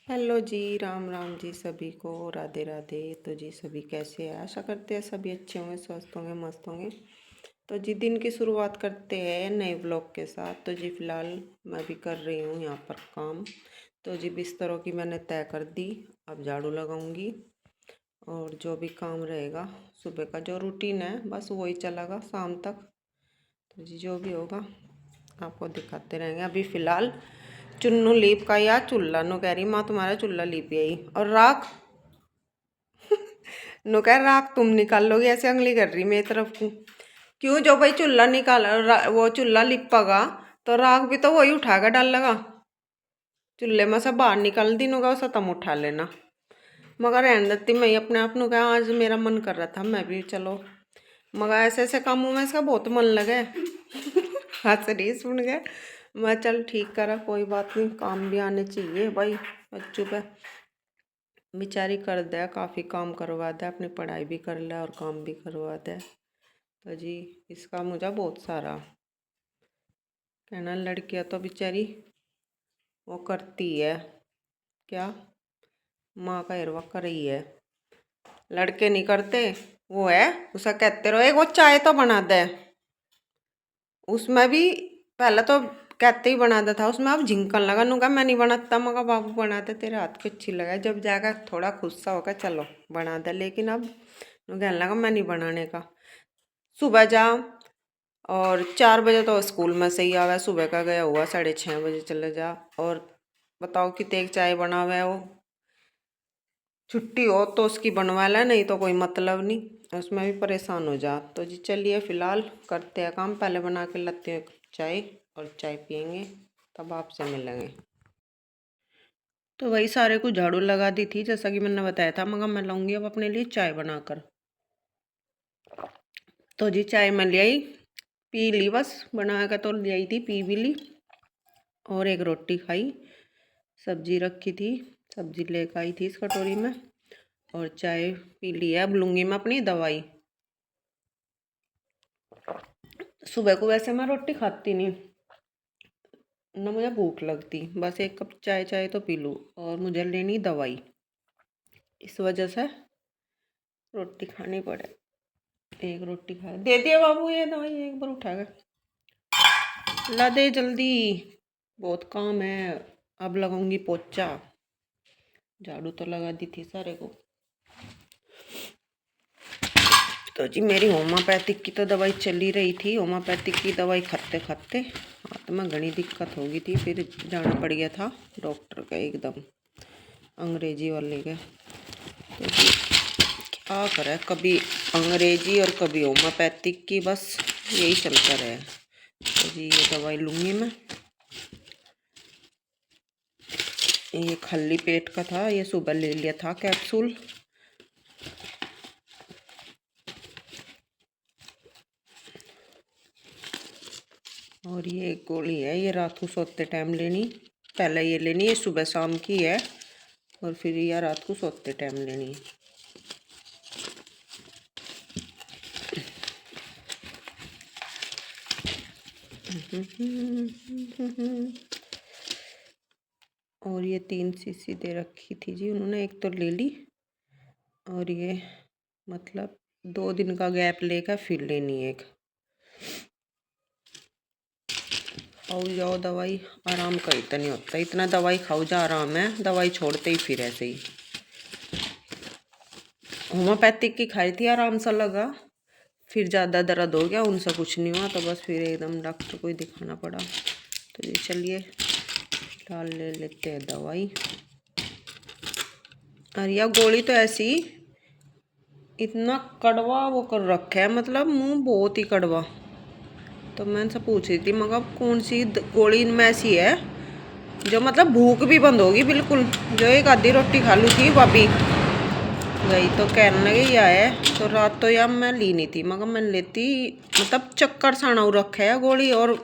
Hello जी, राम राम जी सभी को, राधे राधे। तो जी सभी कैसे हैं? आशा करते हैं सभी अच्छे होंगे, स्वस्थ होंगे, मस्त होंगे। तो जी दिन की शुरुआत करते हैं नए ब्लॉग के साथ। तो जी फिलहाल मैं भी कर रही हूँ यहाँ पर काम। तो जी बिस्तरों की मैंने तय कर दी, अब झाड़ू लगाऊंगी और जो भी काम रहेगा सुबह का जो रूटीन है बस वही चलेगा शाम तक। तो जी जो भी होगा आपको दिखाते रहेंगे। अभी फ़िलहाल चुन्नू लीप का या चूल्हा नु कह रही माँ तुम्हारा चूल्हा लीप यही और राख नु कह राख तुम निकाल लोगे, ऐसे अंगली कर रही मेरी तरफ को। क्यों? जो भाई चूल्हा निकाल वो चूल्हा लिपेगा तो राख भी तो वही उठा कर डाल लगा चूल्हे में से बाहर निकाल दी नुगा उसे तुम उठा लेना। मगर रहने देती मैं अपने आप नु कहा आज मेरा मन कर रहा था मैं भी चलो, मगर ऐसे ऐसे कामों में इसका बहुत मन लगे हंस रही सुन गए। मैं चल ठीक करा, कोई बात नहीं, काम भी आने चाहिए भाई बच्चों पे। बेचारी कर दे, काफ़ी काम करवा दे, अपनी पढ़ाई भी कर ले और काम भी करवा दे। तो जी इसका मुझे बहुत सारा कहना, लड़कियां तो बेचारी वो करती है क्या, माँ का हिरवा कर रही है, लड़के नहीं करते। वो है उसे कहते रहो एक वो चाय तो बना दे, उसमें भी पहले तो कहते ही बनाता था, उसमें अब झिंकन लगा नूंगा मैं नहीं बनाता, मगर बाबू बनाते तेरे हाथ की अच्छी लगा, जब जाकर थोड़ा खुद सा होकर चलो बना दे। लेकिन अब कहने लगा मैं नहीं बनाने का। सुबह जा और 4 बजे तो स्कूल में से ही आवे, सुबह का गया हुआ 6:30 बजे चले जा और बताओ कि तेग चाय बनावे वो, छुट्टी हो तो उसकी बनवा ले, नहीं तो कोई मतलब नहीं, उसमें भी परेशान हो जा। तो जी चलिए फिलहाल करते हैं काम, पहले बना के लाते हैं चाय और चाय पियेंगे तब आपसे मिलेंगे। तो वही सारे को झाड़ू लगा दी थी जैसा कि मैंने बताया था, मगर मैं लाऊंगी अब अपने लिए चाय बनाकर। तो जी चाय मैं ले आई, पी ली, बस बना कर तो ले आई थी, पी भी ली और एक रोटी खाई, सब्जी रखी थी, सब्जी लेकर आई थी इस कटोरी में और चाय पी ली है। अब लूँगी मैं अपनी दवाई। सुबह को वैसे मैं रोटी खाती नहीं ना, मुझे भूख लगती, बस एक कप चाय चाय तो पी लूँ और मुझे लेनी दवाई, इस वजह से रोटी खानी पड़े। एक रोटी खा दे दिया बाबू, ये दवाई एक बार उठा कर ला दे जल्दी, बहुत काम है। अब लगाऊंगी पोचा, झाड़ू तो लगा दी थी सारे को। तो जी मेरी होम्योपैथिक की तो दवाई चली रही थी, होम्योपैथिक की दवाई खाते खाते हाथ में घनी दिक्कत हो गई थी, फिर जाना पड़ गया था डॉक्टर का एकदम अंग्रेजी वाले के। तो जी क्या करे, कभी अंग्रेजी और कभी होम्योपैथिक की, बस यही चलता रहे। तो जी ये दवाई लूँगी मैं, ये खाली पेट का था, ये सुबह ले लिया था कैप्सूल। और ये एक गोली है, ये रात को सोते टाइम लेनी, पहले ये लेनी है, सुबह शाम की है और फिर यह रात को सोते टाइम लेनी है। और ये 3 शीशी दे रखी थी जी उन्होंने, एक तो ले ली और ये मतलब 2 दिन का गैप लेकर फिर लेनी एक। खाओ जाओ दवाई, आराम का इतना नहीं होता, इतना दवाई खाओ जा आराम है, दवाई छोड़ते ही फिर ऐसे ही। होम्योपैथिक की खाई थी, आराम सा लगा, फिर ज़्यादा दर्द हो गया, उनसे कुछ नहीं हुआ, तो बस फिर एकदम डॉक्टर को ही दिखाना पड़ा। तो ये चलिए फिलहाल ले लेते हैं दवाई। और यह गोली तो ऐसी इतना कड़वा वो कर रखा है, मतलब मुंह बहुत ही कड़वा। तो मैं उनसे पूछ रही थी मगर कौन सी गोली इनमें ऐसी है जो मतलब भूख भी बंद होगी बिल्कुल, जो एक आधी रोटी खा लू थी भाभी गई तो कहने लगे ये है। तो रात तो यार मैं ली नहीं थी, मगर मैं लेती, मतलब चक्कर साना रखा है गोली, और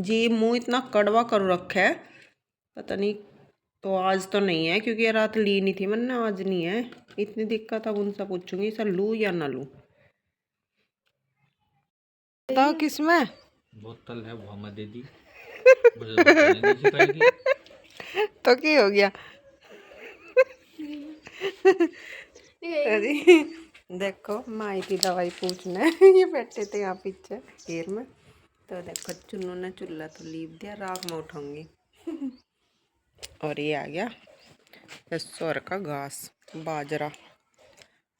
जी मुंह इतना कड़वा कर रखा है पता नहीं। तो आज तो नहीं है क्योंकि ये रात ली नहीं थी मैंने, आज नहीं है, इतनी दिक्कत। अब उनसे पूछूंगी सर लूँ या ना लूँ। बताओ किसमें बोतल है वो हमें दे दी, मुझे बताने नहीं सिखाएगी। तो क्या हो गया? तो जी देखो माई की दवाई पूछने ये बैठे थे यहाँ पीछे घेर में। तो देखो चुन्नू ने चूल्हा तो लीप दिया, राख में उठाऊंगी। और ये आ गया सौर का घास, बाजरा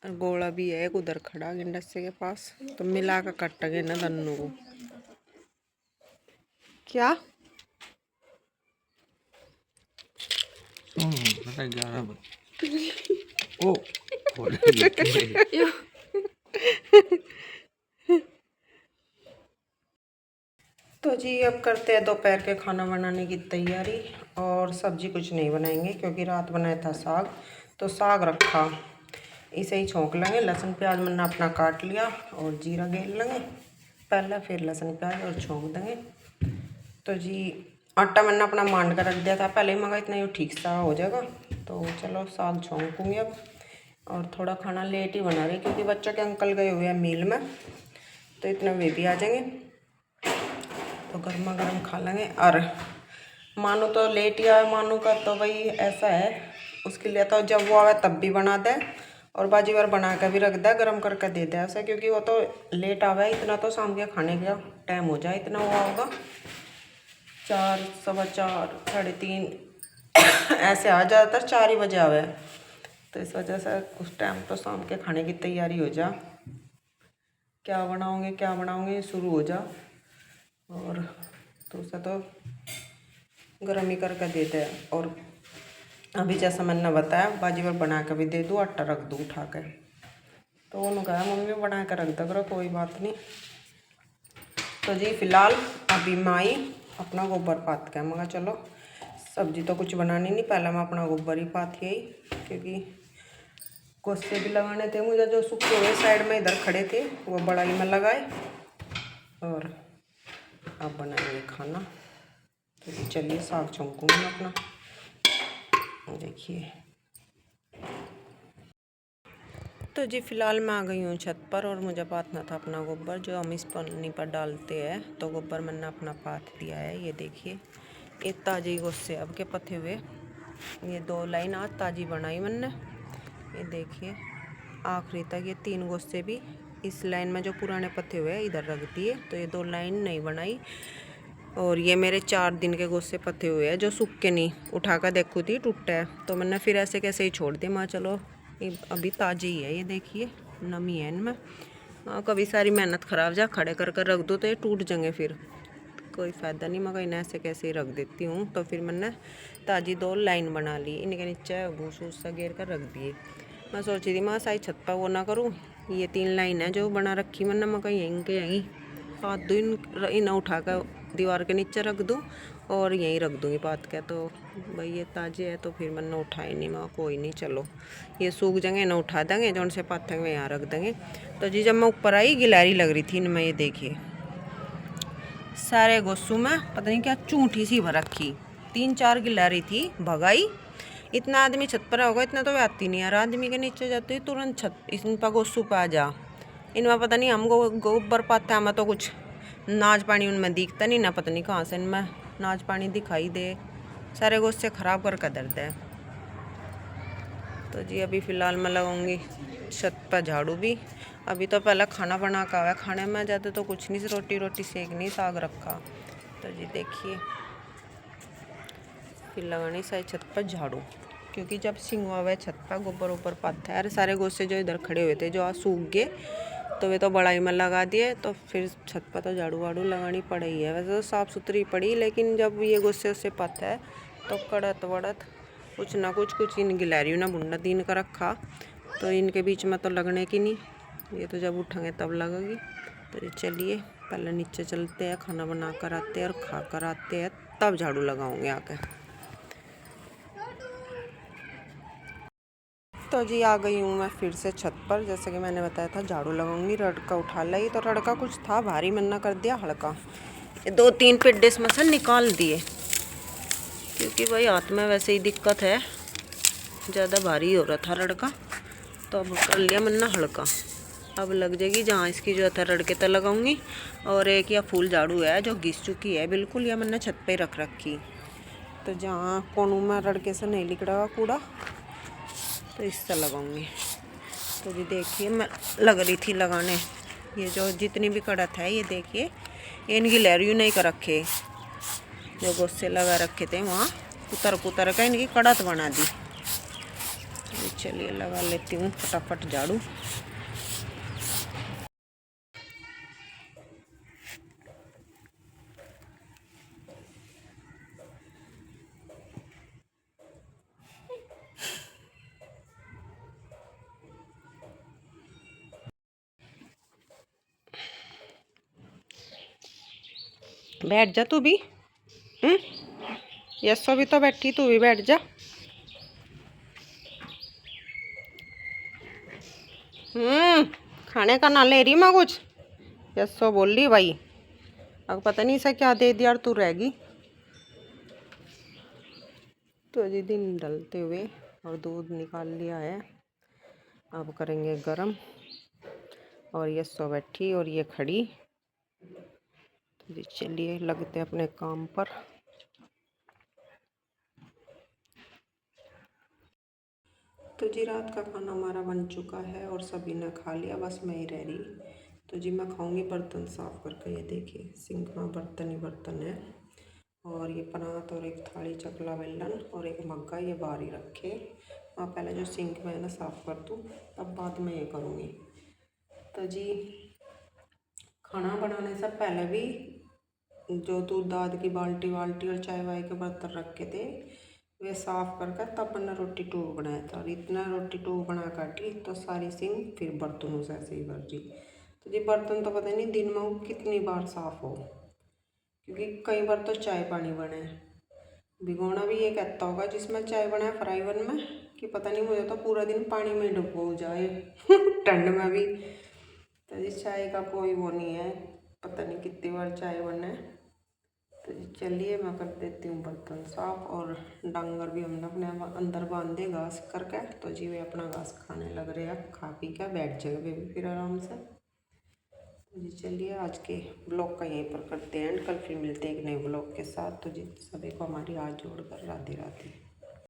और गोला भी है एक उधर खड़ा गिंडस्से के पास, तो मिला कर कटेंगे ना दोनों को। क्या ओ तो जी अब करते हैं दोपहर के खाना बनाने की तैयारी। और सब्जी कुछ नहीं बनाएंगे क्योंकि रात बनाया था साग, तो साग रखा, इसे ही छोंक लेंगे। लहसुन प्याज मैंने अपना काट लिया और जीरा गेल लेंगे पहले, फिर लहसुन प्याज और छोंक देंगे। तो जी आटा मैंने अपना मांड कर रख दिया था पहले ही, मगर इतना ही ठीक सा हो जाएगा। तो चलो साग छोंकूँगी अब। और थोड़ा खाना लेट ही बना रही क्योंकि बच्चों के अंकल गए हुए हैं मील में, तो इतना वे भी आ जाएंगे तो गर्मा गर्म खा लेंगे। और मानू तो लेट ही आए, मानू का तो भाई ऐसा है, उसके लिए तो जब वो आवे तब भी बना दे और बाजी बार बना कर भी रख दे, गर्म करके दे दे ऐसा, क्योंकि वो तो लेट आवे। इतना तो शाम के खाने का टाइम हो जाए, इतना हुआ होगा 4, 4:15, 3:30 ऐसे आ, ज़्यादातर 4 ही बजे आवे। तो इस वजह से उस टाइम तो शाम के खाने की तैयारी हो जा, क्या बनाओगे शुरू हो जा। और तो उसे तो गर्म ही करके दे दे। और अभी जैसा मैंने बताया बाजी पर बना कर भी दे दूँ, आटा रख दूँ उठा के, तो उन्होंने कहा मम्मी बना कर रख दो करो, कोई बात नहीं। तो जी फिलहाल अभी माई अपना गोबर पात के, मगर चलो सब्जी तो कुछ बनानी नहीं, पहले मैं अपना गोबर ही पात गई क्योंकि कोसे भी लगाने थे मुझे, जो सूखे हुए साइड में इधर खड़े थे वो बड़ाई में लगाए। और अब बनाएंगे खाना। तो चलिए साग छोंकूंगी मैं अपना, देखिए। तो जी फिलहाल मैं आ गई हूँ छत पर और मुझे पातना था अपना गोबर, जो हम इस पन्नी पर डालते हैं। तो गोबर मैंने अपना पात दिया है, ये देखिए। ये ताज़ी गोस्से अब के पथे हुए, ये 2 लाइन आज ताज़ी बनाई मैंने, ये देखिए आखिरी तक। ये 3 गोस्से भी इस लाइन में जो पुराने पत्ते हुए इधर रख दिए, तो ये 2 लाइन नहीं बनाई। और ये मेरे 4 दिन के गोस्से पत्ते हुए हैं जो सूख के नहीं, उठा कर देखू थी टूटा है, तो मैंने फिर ऐसे कैसे ही छोड़ दिया। मैं चलो ये अभी ताज़ी ही है, ये देखिए नमी है इनमें। कभी सारी मेहनत ख़राब जा, खड़े कर कर रख दो तो ये टूट जाएंगे, फिर कोई फ़ायदा नहीं। मगर इन्हें ऐसे कैसे ही रख देती हूँ। तो फिर मैंने ताज़ी 2 लाइन बना ली, इनके नीचे भूस वूस सा घेर कर रख दिए। मैं सोची थी मैं साई छत पर वो ना करूँ, ये 3 लाइन है जो बना रखी मैंने, मैं कहीं यहीं के यहीं पात दूँ, इन्हें उठा कर दीवार के नीचे रख दूँ और यहीं रख दूँगी पात के। तो भाई ये ताज़े है तो फिर मैंने उठाई नहीं, मैं कोई नहीं चलो ये सूख जाएंगे, इन्हें उठा देंगे, जो उनसे पाथेंगे यहाँ रख देंगे। तो जी जब मैं ऊपर आई गिलहरी लग रही थी इनमें, ये देखिए सारे गोस्सू में पता नहीं क्या चूंठी सी भर रखी, 3-4 गिलहरी थी, भगाई। इतना आदमी छत पर होगा, इतना तो वे आती नहीं यार, आदमी के नीचे जाते ही तुरंत छत इन पर गोस्सू पे आ जा। इनमें पता नहीं हम गोबर पाते हैं, हमें तो कुछ नाच पानी उनमें दिखता नहीं ना, पता नहीं कहाँ से इनमें नाच पानी दिखाई दे, सारे गोस्से ख़राब कर दर्द है। तो जी अभी फ़िलहाल मैं लगाऊंगी छत पर झाड़ू भी। अभी तो पहले खाना बना का हुआ है, खाने में ज़्यादा तो कुछ नहीं, रोटी सेकनी, साग रखा। तो जी देखिए फिर लगानी सारी छत पर झाड़ू, क्योंकि जब सिंगवा हुआ है छत पर गोबर ऊपर पाता है। अरे सारे गोस्से जो इधर खड़े हुए थे जो आज सूख गए, तो वे तो बड़ाई में लगा दिए, तो फिर छत पर तो झाड़ू वाड़ू लगानी पड़ी है। वैसे तो साफ़ सुथरी पड़ी, लेकिन जब ये गोस्से उससे पाता है तो कड़त वड़त कुछ ना कुछ इन गिलहरियों ने भुंडा दीन का रखा, तो इनके बीच में तो लगने की नहीं, ये तो जब उठेंगे तब लगेगी। तो चलिए पहले नीचे चलते हैं, खाना बना कर आते हैं और खा कर आते हैं, तब झाड़ू लगाऊंगे आके। तो जी आ गई हूँ मैं फिर से छत पर, जैसे कि मैंने बताया था झाड़ू लगाऊंगी। रड़का उठा लाई, तो रड़का कुछ था भारी, मैंने कर दिया हल्का। 2-3 पिड्डे इसमें से निकाल दिए, क्योंकि भाई हाथ में वैसे ही दिक्कत है, ज़्यादा भारी हो रहा था रड़का, तो अब कर लिया मैंने हल्का। अब लग जाएगी जहाँ इसकी जो है रड़के तो लगाऊंगी। और एक या फूल झाड़ू है जो घिस चुकी है बिल्कुल, या मैंने छत पे रख रखी, तो जहाँ कोनों में रड़के से नहीं निकला कूड़ा तो इससे लगाऊंगी। तो जी देखिए मैं लग रही थी लगाने, ये जो जितनी भी कड़त है ये देखिए, इनकी लहरियों नहीं कर रखे, जो गुस्से लगा रखे थे वहाँ कुतर कुतर का इनकी कड़त बना दी। चलिए लगा लेती हूँ फटाफट झाड़ू। बैठ जा तू भी। यस्सो भी तो बैठी, तू भी बैठ जा। खाने का ना ले रही मैं कुछ, यस्सो बोल रही भाई। अब पता नहीं इसे क्या दे दिया और तू रहेगी। तो जी दिन डलते हुए और दूध निकाल लिया है, अब करेंगे गरम। और ये सो बैठी और ये खड़ी। तो जी चलिए लगते हैं अपने काम पर। तो जी रात का खाना हमारा बन चुका है और सभी ने खा लिया, बस मैं ही रह रही। तो जी मैं खाऊंगी बर्तन साफ करके। ये देखिए सिंक में बर्तन ही बर्तन है, और ये परात और एक थाली, चकला बेलन और एक मग्गा ये बाहर ही रखे। मैं पहले जो सिंक में है ना साफ़ कर दूँ, तब बाद में ये करूँगी। तो जी खाना बनाने से पहले भी जो दूध दाद की बाल्टी वाल्टी और चाय वाय के बर्तन रखे थे वे साफ़ करके तब मैंने रोटी टूक बनाया था। और इतना रोटी टूक बना काटी तो सारी सिंक फिर बर्तनों से ऐसे ही भर दी। तो जी बर्तन तो पता नहीं दिन में कितनी बार साफ़ हो, क्योंकि कई बार तो चाय पानी बने। भिगोना भी ये कहता होगा जिसमें चाय बनाए फ्राई वन में, कि पता नहीं मुझे तो पूरा दिन पानी में डुबो जाए ठंड में भी। तो जी चाय का कोई वो नहीं है, पता नहीं कितनी बार चाय बने। तो जी चलिए मैं कर देती हूँ बर्तन साफ। और डांगर भी हमने अपने अंदर बांधे घास करके। तो जी वे अपना घास खाने लग रहे हैं, खा पी कर बैठ जाएगा वे भी फिर आराम से। तो जी चलिए आज के ब्लॉग का यहीं पर करते हैं एंड, कल फिर मिलते हैं एक नए ब्लॉग के साथ। तो जी सभी को हमारी हाथ जोड़कर राधे राधे।